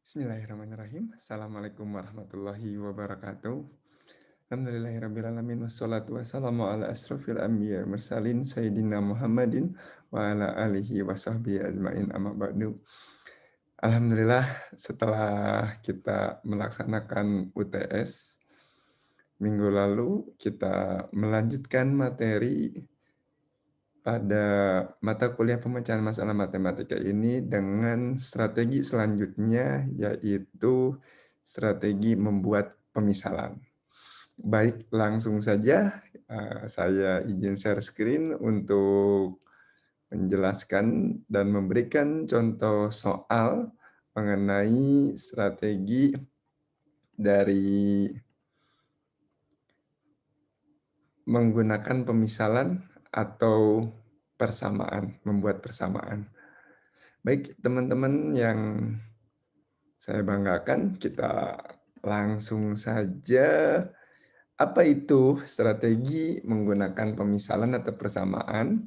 Bismillahirrahmanirrahim. Assalamualaikum warahmatullahi wabarakatuh. Alhamdulillahirrabbilalamin. Wassalatu wassalamu ala asrofil anbiya mursalin Sayyidina Muhammadin wa ala alihi wa sahbihi ajmain amma ba'du. Alhamdulillah setelah kita melaksanakan UTS minggu lalu, kita melanjutkan materi pada mata kuliah pemecahan masalah matematika ini dengan strategi selanjutnya, yaitu strategi membuat pemisalan. Baik, langsung saja saya izin share screen untuk menjelaskan dan memberikan contoh soal mengenai strategi dari menggunakan pemisalan atau persamaan, membuat persamaan. Baik, teman-teman yang saya banggakan, kita langsung saja. Apa itu strategi menggunakan pemisalan atau persamaan?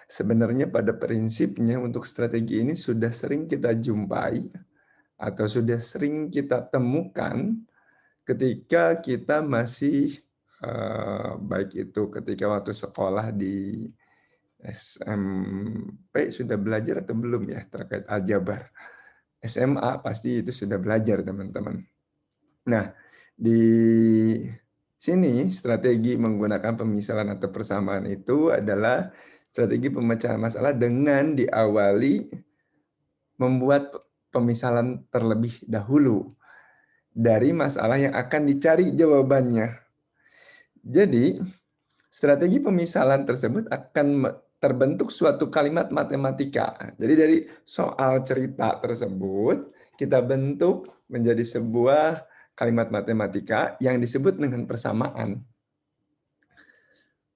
Sebenarnya pada prinsipnya untuk strategi ini sudah sering kita jumpai atau sudah sering kita temukan ketika kita masih baik itu ketika waktu sekolah di SMP sudah belajar atau belum ya terkait aljabar. SMA pasti itu sudah belajar teman-teman. Nah, di sini strategi menggunakan pemisalan atau persamaan itu adalah strategi pemecahan masalah dengan diawali membuat pemisalan terlebih dahulu dari masalah yang akan dicari jawabannya. Jadi, strategi pemisalan tersebut akan terbentuk suatu kalimat matematika. Jadi dari soal cerita tersebut, kita bentuk menjadi sebuah kalimat matematika yang disebut dengan persamaan.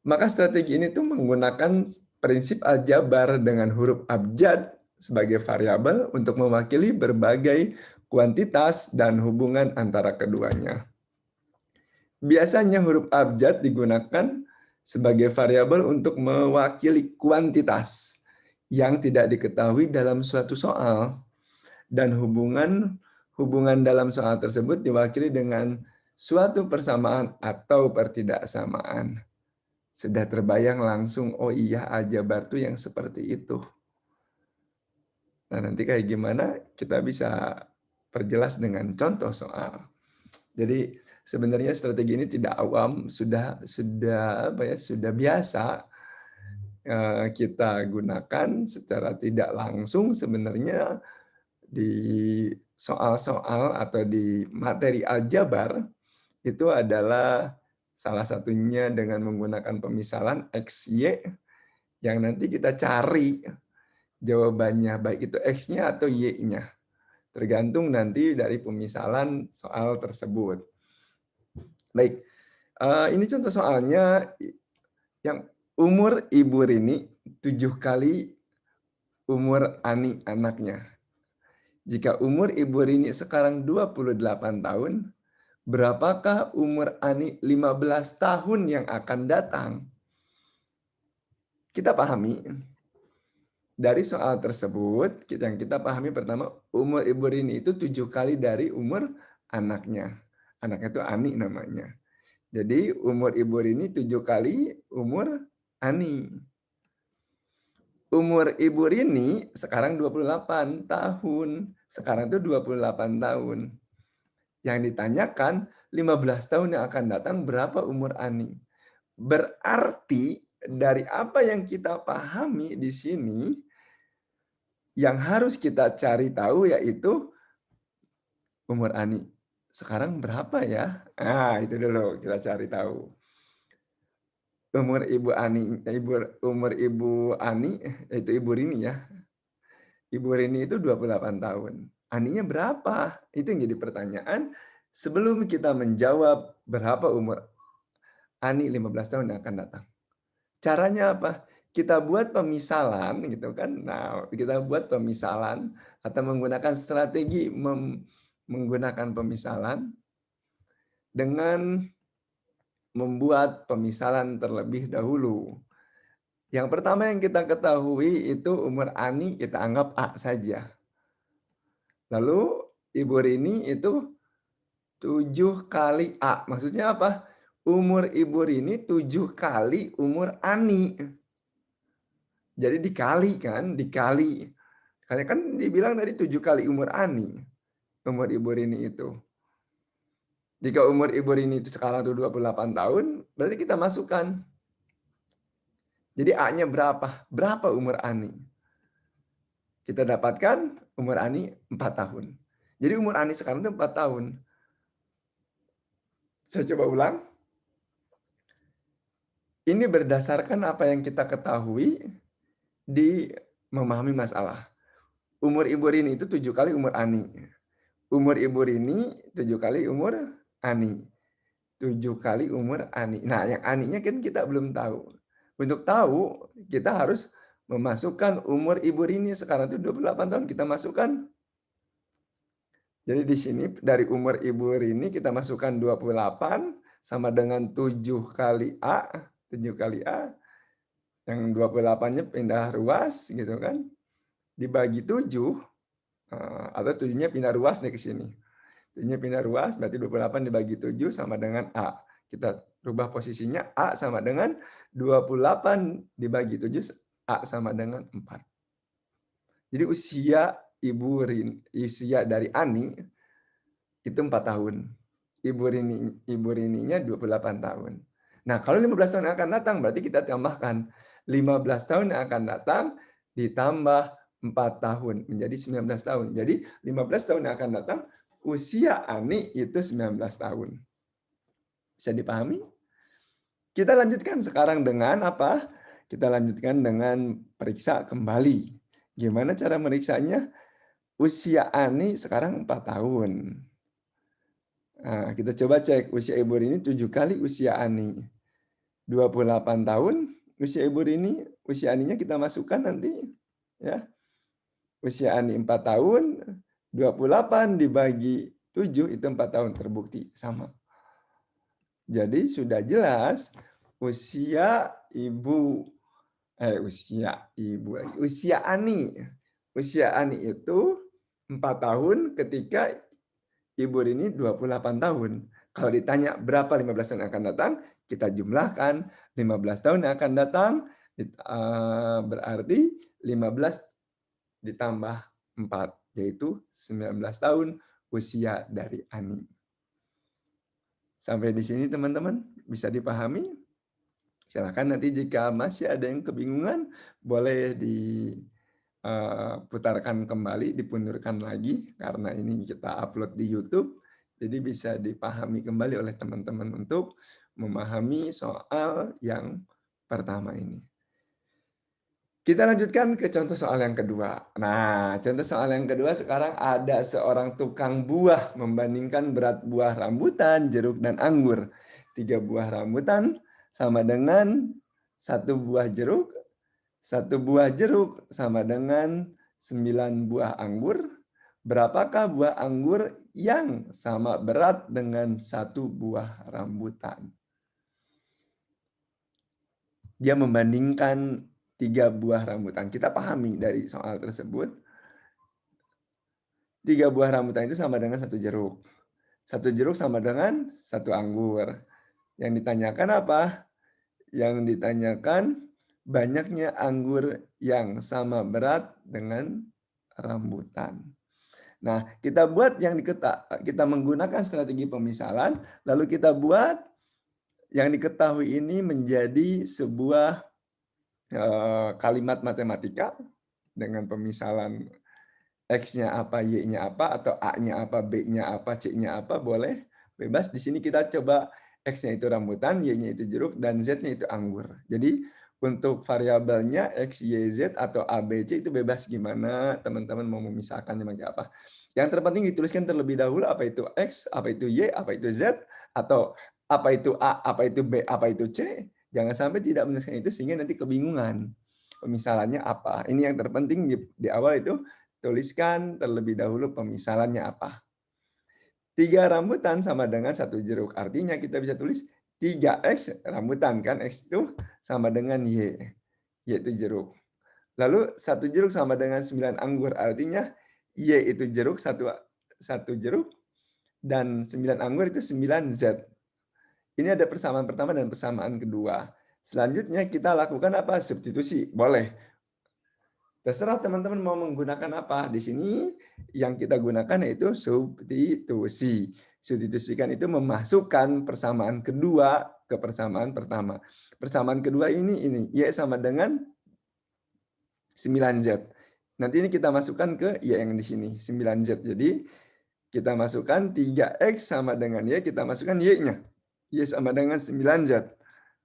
Maka strategi ini tuh menggunakan prinsip aljabar dengan huruf abjad sebagai variabel untuk mewakili berbagai kuantitas dan hubungan antara keduanya. Biasanya huruf abjad digunakan sebagai variabel untuk mewakili kuantitas yang tidak diketahui dalam suatu soal. Dan hubungan dalam soal tersebut diwakili dengan suatu persamaan atau pertidaksamaan. Sudah terbayang langsung, oh iya aljabar itu yang seperti itu. Nah nanti kayak gimana kita bisa perjelas dengan contoh soal. Jadi sebenarnya strategi ini tidak awam, sudah biasa kita gunakan secara tidak langsung sebenarnya di soal-soal atau di materi aljabar itu adalah salah satunya dengan menggunakan pemisalan X, Y yang nanti kita cari jawabannya baik itu X-nya atau Y-nya. Tergantung nanti dari pemisalan soal tersebut. Baik, ini contoh soalnya yang umur Ibu Rini 7 kali umur Ani anaknya. Jika umur Ibu Rini sekarang 28 tahun, berapakah umur Ani 15 tahun yang akan datang? Kita pahami dari soal tersebut, yang kita pahami pertama, umur Ibu Rini itu 7 kali dari umur anaknya. Anaknya itu Ani namanya. Jadi umur Ibu Rini 7 kali umur Ani. Umur Ibu Rini sekarang 28 tahun. Sekarang itu 28 tahun. Yang ditanyakan 15 tahun yang akan datang berapa umur Ani. Berarti dari apa yang kita pahami di sini, yang harus kita cari tahu yaitu umur Ani. Sekarang berapa ya? Nah, itu dulu kita cari tahu. Umur Ibu Ani, umur Ibu Ani, itu Ibu Rini ya. Ibu Rini itu 28 tahun. Aninya berapa? Itu yang jadi pertanyaan. Sebelum kita menjawab berapa umur Ani 15 tahun yang akan datang. Caranya apa? Kita buat pemisalan gitu kan. Nah, kita buat pemisalan atau menggunakan strategi menggunakan pemisalan dengan membuat pemisalan terlebih dahulu. Yang pertama yang kita ketahui itu umur Ani kita anggap A saja. Lalu Ibu Rini itu 7 kali A. Maksudnya apa? Umur Ibu Rini 7 kali umur Ani. Jadi dikali kan, dikali. Karena kan dibilang tadi 7 kali umur Ani, umur Ibu Rini itu. Jika umur Ibu Rini itu sekarang tuh 28 tahun, berarti kita masukkan. Jadi A-nya berapa? Berapa umur Ani? Kita dapatkan umur Ani 4 tahun. Jadi umur Ani sekarang itu 4 tahun. Saya coba ulang. Ini berdasarkan apa yang kita ketahui di memahami masalah. Umur Ibu Rini itu 7 kali umur Ani. Umur Ibu Rini 7 kali umur Ani. 7 kali umur Ani. Nah, yang Aninya kan kita belum tahu. Untuk tahu, kita harus memasukkan umur Ibu Rini sekarang itu 28 tahun. Kita masukkan. Jadi di sini dari umur Ibu Rini kita masukkan 28 sama dengan 7 kali A. 7 kali A. Yang 28-nya pindah ruas gitu kan. Dibagi 7, atau 7-nya pindah ruas nih ke sini. 7-nya pindah ruas, berarti 28 dibagi 7 sama dengan A. Kita rubah posisinya, A sama dengan 28 dibagi 7, A sama dengan 4. Jadi usia usia dari Ani itu 4 tahun. Ibu Rininya 28 tahun. Nah, kalau 15 tahun yang akan datang, berarti kita tambahkan 15 tahun yang akan datang ditambah 4 tahun, menjadi 19 tahun. Jadi 15 tahun yang akan datang, usia Ani itu 19 tahun. Bisa dipahami? Kita lanjutkan sekarang dengan apa? Kita lanjutkan dengan periksa kembali. Gimana cara meriksanya? Usia Ani sekarang 4 tahun. Nah, kita coba cek usia Ibu Rini 7 kali usia Ani. 28 tahun usia Ibu Rini, usia Aninya kita masukkan nanti ya. Usia Ani 4 tahun, 28 dibagi 7 itu 4 tahun, terbukti sama. Jadi sudah jelas usia usia Ani. Usia Ani itu 4 tahun ketika Ibu Rini 28 tahun. Kalau ditanya berapa 15 tahun yang akan datang, kita jumlahkan 15 tahun yang akan datang berarti 15 ditambah 4, yaitu 19 tahun usia dari Ani. Sampai di sini teman-teman, bisa dipahami? Silakan nanti jika masih ada yang kebingungan, boleh diputarkan kembali, dipundurkan lagi, karena ini kita upload di YouTube, jadi bisa dipahami kembali oleh teman-teman untuk memahami soal yang pertama ini. Kita lanjutkan ke contoh soal yang kedua. Nah, contoh soal yang kedua sekarang ada seorang tukang buah membandingkan berat buah rambutan, jeruk, dan anggur. 3 buah rambutan sama dengan 1 buah jeruk, 1 buah jeruk sama dengan 9 buah anggur. Berapakah buah anggur yang sama berat dengan 1 buah rambutan? Dia membandingkan 3 buah rambutan. Kita pahami dari soal tersebut. 3 buah rambutan itu sama dengan 1 jeruk. 1 jeruk sama dengan 1 anggur. Yang ditanyakan apa? Yang ditanyakan banyaknya anggur yang sama berat dengan rambutan. Nah, kita buat kita menggunakan strategi pemisalan, lalu kita buat yang diketahui ini menjadi sebuah kalimat matematika dengan pemisalan X-nya apa, Y-nya apa, atau A-nya apa, B-nya apa, C-nya apa, boleh. Bebas. Di sini kita coba X-nya itu rambutan, Y-nya itu jeruk, dan Z-nya itu anggur. Jadi untuk variabelnya X, Y, Z, atau A, B, C itu bebas gimana teman-teman mau memisahkan sebagai apa. Yang terpenting dituliskan terlebih dahulu apa itu X, apa itu Y, apa itu Z, atau apa itu A, apa itu B, apa itu C. Jangan sampai tidak menuliskan itu sehingga nanti kebingungan. Pemisalannya apa. Ini yang terpenting di awal itu, tuliskan terlebih dahulu pemisalannya apa. 3 rambutan sama dengan 1 jeruk. Artinya kita bisa tulis 3X rambutan, kan X itu sama dengan Y, yaitu jeruk. Lalu 1 jeruk sama dengan 9 anggur. Artinya Y itu jeruk, 1 1 jeruk, dan 9 anggur itu 9 Z. Ini ada persamaan pertama dan persamaan kedua. Selanjutnya kita lakukan apa? Substitusi. Boleh. Terserah teman-teman mau menggunakan apa. Di sini yang kita gunakan yaitu substitusi. Substitusikan itu memasukkan persamaan kedua ke persamaan pertama. Persamaan kedua ini Y sama dengan 9Z. Nanti ini kita masukkan ke Y yang di sini, 9Z. Jadi kita masukkan 3X sama dengan Y, kita masukkan Y-nya. Y sama dengan 9Z.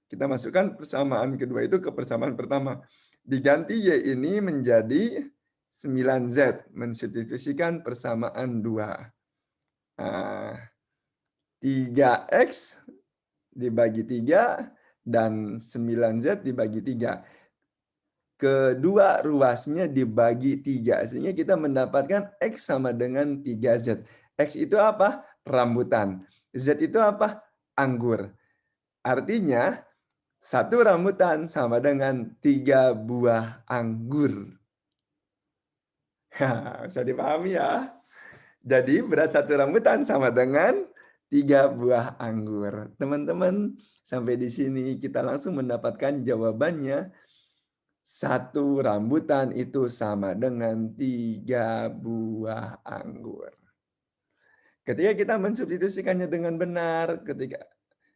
Kita masukkan persamaan kedua itu ke persamaan pertama. Diganti Y ini menjadi 9Z, mensubstitusikan persamaan 2. Nah, 3X dibagi 3 dan 9Z dibagi 3. Kedua ruasnya dibagi 3. Sehingga kita mendapatkan X sama dengan 3Z. X itu apa? Rambutan. Z itu apa? Anggur. Artinya, 1 rambutan sama dengan 3 buah anggur. Bisa dipahami ya. Jadi berat 1 rambutan sama dengan 3 buah anggur. Teman-teman, sampai di sini kita langsung mendapatkan jawabannya. 1 rambutan itu sama dengan 3 buah anggur. Ketika kita mensubstitusikannya dengan benar,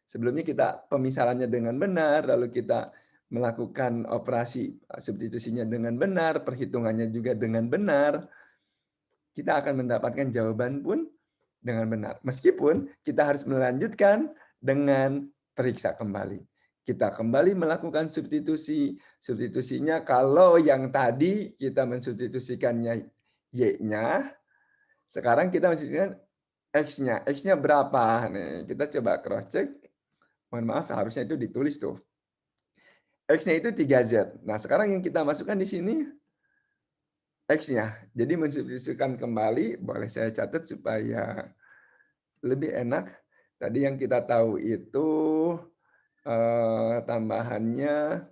sebelumnya kita pemisahannya dengan benar, lalu kita melakukan operasi substitusinya dengan benar, perhitungannya juga dengan benar, kita akan mendapatkan jawaban pun dengan benar. Meskipun kita harus melanjutkan dengan periksa kembali. Kita kembali melakukan substitusi. Substitusinya kalau yang tadi kita mensubstitusikannya Y-nya, sekarang kita mensubstitusikan X-nya. X-nya berapa? Nih, kita coba cross check. Mohon maaf, harusnya itu ditulis tuh. X-nya itu 3Z. Nah, sekarang yang kita masukkan di sini X-nya. Jadi mensubstitusikan kembali, boleh saya catat supaya lebih enak. Tadi yang kita tahu itu tambahannya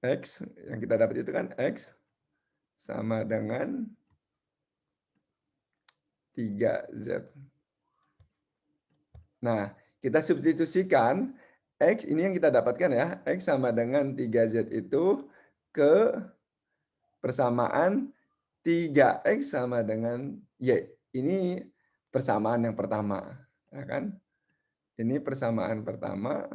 X, yang kita dapat itu kan X sama dengan 3Z. Nah, kita substitusikan X, ini yang kita dapatkan ya, X sama dengan 3Z itu ke persamaan 3X sama dengan Y. Ini persamaan yang pertama. Ya kan? Ini persamaan pertama.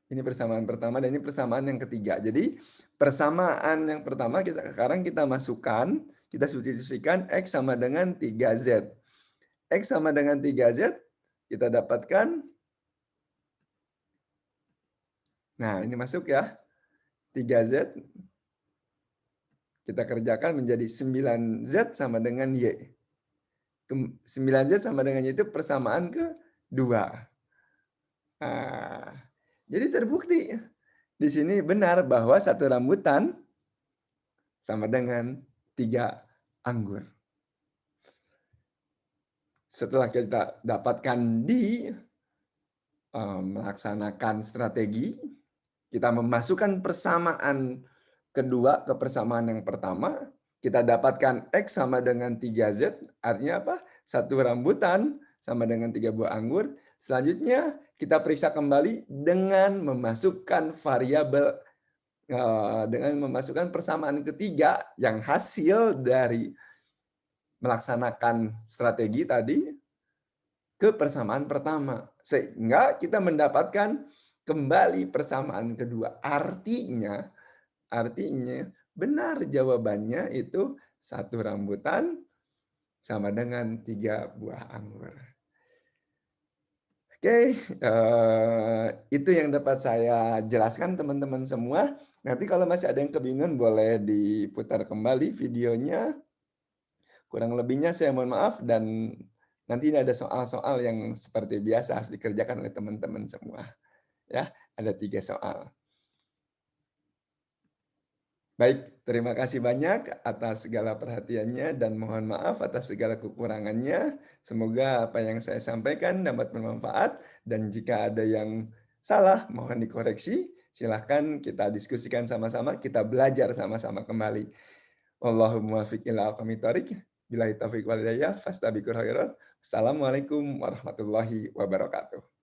Ini persamaan pertama dan ini persamaan yang ketiga. Jadi persamaan yang pertama sekarang kita masukkan, kita substitusikan X sama dengan 3Z. X sama dengan 3Z, kita dapatkan, nah ini masuk ya, 3Z, kita kerjakan menjadi 9Z sama dengan Y. 9Z sama dengan Y itu persamaan kedua. Nah, jadi terbukti di sini benar bahwa 1 rambutan sama dengan 3 anggur. Setelah kita dapatkan melaksanakan strategi, kita memasukkan persamaan kedua ke persamaan yang pertama, kita dapatkan X sama dengan 3Z, artinya apa? 1 rambutan sama dengan 3 buah anggur. Selanjutnya kita periksa kembali dengan memasukkan variabel, dengan memasukkan persamaan ketiga yang hasil dari melaksanakan strategi tadi ke persamaan pertama. Sehingga kita mendapatkan kembali persamaan kedua. Artinya benar jawabannya itu 1 rambutan sama dengan 3 buah anggur. Oke, itu yang dapat saya jelaskan teman-teman semua. Nanti kalau masih ada yang kebingungan boleh diputar kembali videonya. Kurang lebihnya saya mohon maaf dan nanti ini ada soal-soal yang seperti biasa harus dikerjakan oleh teman-teman semua. Ya, ada 3 soal. Baik, terima kasih banyak atas segala perhatiannya dan mohon maaf atas segala kekurangannya. Semoga apa yang saya sampaikan dapat bermanfaat dan jika ada yang salah mohon dikoreksi. Silahkan kita diskusikan sama-sama, kita belajar sama-sama kembali. Wallahul muwaffiq ila aqwamit thoriq. Billahi taufiq wal hidayah, fastabiqul khairat. Assalamualaikum warahmatullahi wabarakatuh.